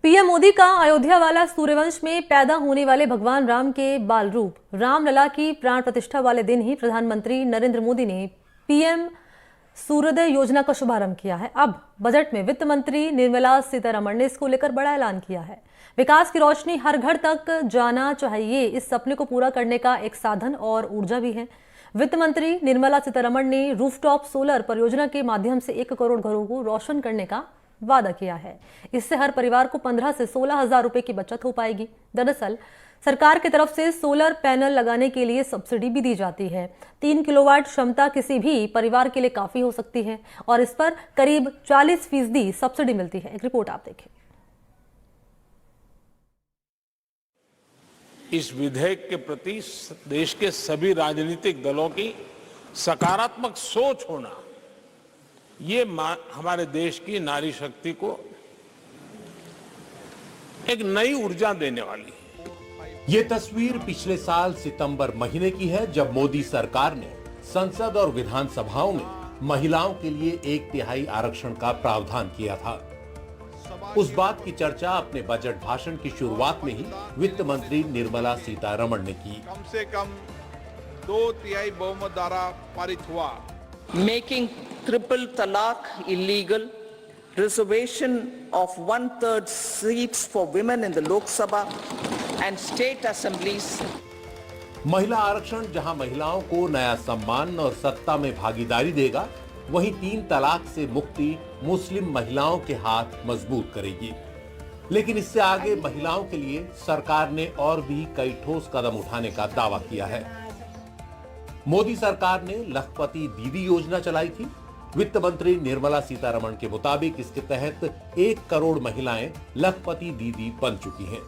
PM Modi का अयोध्या वाला सूर्यवंश में पैदा होने वाले भगवान राम के बाल रूप रामलला की प्राण प्रतिष्ठा वाले दिन ही प्रधानमंत्री नरेंद्र मोदी ने पीएम सूर्योदय योजना का शुभारंभ किया है। अब बजट में वित्त मंत्री निर्मला सीतारमण ने इसको लेकर बड़ा ऐलान किया है। विकास की रोशनी हर घर तक जाना चाहिए, इस सपने को पूरा करने का एक साधन और ऊर्जा भी है। वित्त मंत्री निर्मला सीतारमण ने रूफटॉप सोलर परियोजना के माध्यम से 1 करोड़ घरों को रोशन करने का वादा किया है। इससे हर परिवार को 15 से 16 हजार रुपए की बचत हो पाएगी। दरअसल सरकार की तरफ से सोलर पैनल लगाने के लिए सब्सिडी भी दी जाती है। 3 किलोवाट क्षमता किसी भी परिवार के लिए काफी हो सकती है और इस पर करीब 40% सब्सिडी मिलती है। एक रिपोर्ट आप देखें। इस विधेयक के प्रति देश के सभी राजनीतिक दलों की सकारात्मक सोच होना, ये हमारे देश की नारी शक्ति को एक नई ऊर्जा देने वाली है। ये तस्वीर पिछले साल सितंबर महीने की है, जब मोदी सरकार ने संसद और विधानसभाओं में महिलाओं के लिए 1/3 आरक्षण का प्रावधान किया था। उस बात की चर्चा अपने बजट भाषण की शुरुआत में ही वित्त मंत्री निर्मला सीतारमण ने की। कम से कम 2/3 बहुमत द्वारा पारित हुआ। Making triple talaq illegal, reservation of 1/3 seats for women in the Lok Sabha and state assemblies. महिला आरक्षण जहां महिलाओं को नया सम्मान और सत्ता में भागीदारी देगा, वहीं 3 तलाक से मुक्ति मुस्लिम महिलाओं के हाथ मजबूत करेगी। लेकिन इससे आगे महिलाओं के लिए सरकार ने और भी कई ठोस कदम उठाने का दावा किया है। मोदी सरकार ने लखपति दीदी योजना चलाई थी। वित्त मंत्री निर्मला सीतारमण के मुताबिक इसके तहत 1 करोड़ महिलाएं लखपति दीदी बन चुकी हैं,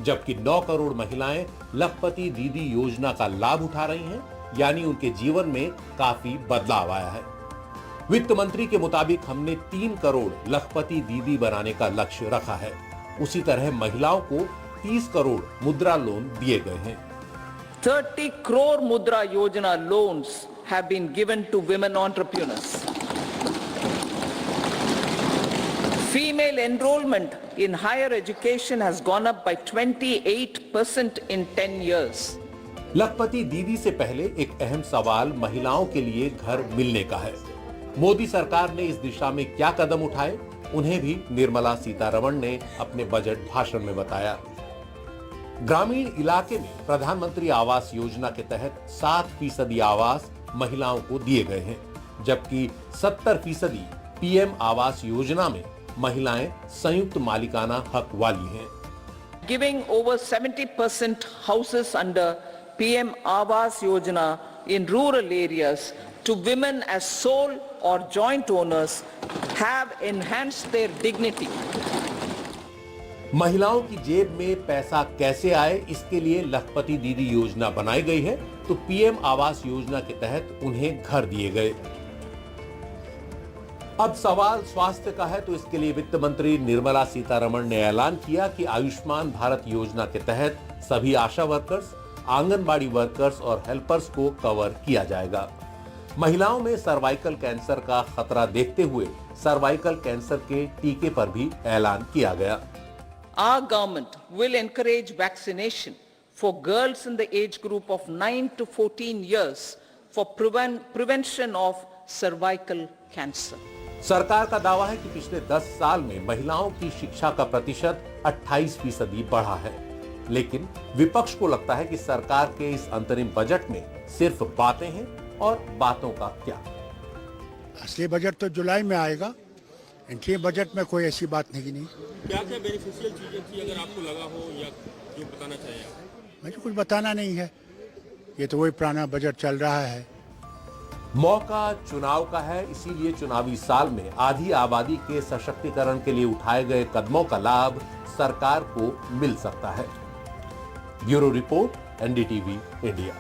जबकि 9 करोड़ महिलाएं लखपति दीदी योजना का लाभ उठा रही हैं, यानी उनके जीवन में काफी बदलाव आया है। वित्त मंत्री के मुताबिक हमने 3 करोड़ लखपति दीदी बनाने का लक्ष्य रखा है। उसी तरह महिलाओं को 30 करोड़ मुद्रा लोन दिए गए हैं। 30 crore Mudra Yojana loans have been given to women entrepreneurs. Female enrollment in higher education has gone up by 28% in 10 years. लखपति दीदी से पहले एक अहम सवाल महिलाओं के लिए घर मिलने का है। मोदी सरकार ने इस दिशा में क्या कदम उठाए, उन्हें भी निर्मला सीतारमण ने अपने बजट भाषण में बताया। ग्रामीण इलाके में प्रधानमंत्री आवास योजना के तहत 7% आवास महिलाओं को दिए गए हैं, जबकि 70% पीएम आवास योजना में महिलाएं संयुक्त मालिकाना हक वाली हैं। Giving over 70% houses under PM Awas Yojana in rural areas to women as sole or joint owners have enhanced their dignity. महिलाओं की जेब में पैसा कैसे आए, इसके लिए लखपति दीदी योजना बनाई गई है, तो पीएम आवास योजना के तहत उन्हें घर दिए गए। अब सवाल स्वास्थ्य का है, तो इसके लिए वित्त मंत्री निर्मला सीतारमण ने ऐलान किया कि आयुष्मान भारत योजना के तहत सभी आशा वर्कर्स, आंगनबाड़ी वर्कर्स और हेल्पर्स को कवर किया जाएगा। महिलाओं में सर्वाइकल कैंसर का खतरा देखते हुए सर्वाइकल कैंसर के टीके पर भी ऐलान किया गया। Our government will encourage vaccination for girls in the age group of 9 to 14 years for prevention of cervical cancer. सरकार का दावा है कि पिछले 10 साल में महिलाओं की शिक्षा का प्रतिशत 28% बढ़ा है, लेकिन विपक्ष को लगता है कि सरकार के इस अंतरिम बजट में सिर्फ बातें हैं, और बातों का क्या। असली बजट तो जुलाई में आएगा, इनके बजट में कोई ऐसी बात नहीं। क्या बेनिफिशियल चीजें थी, अगर आपको लगा हो या जो बताना चाहिए? मुझे कुछ बताना नहीं है, ये तो वही पुराना बजट चल रहा है। मौका चुनाव का है, इसीलिए चुनावी साल में आधी आबादी के सशक्तिकरण के लिए उठाए गए कदमों का लाभ सरकार को मिल सकता है। Bureau report, NDTV India.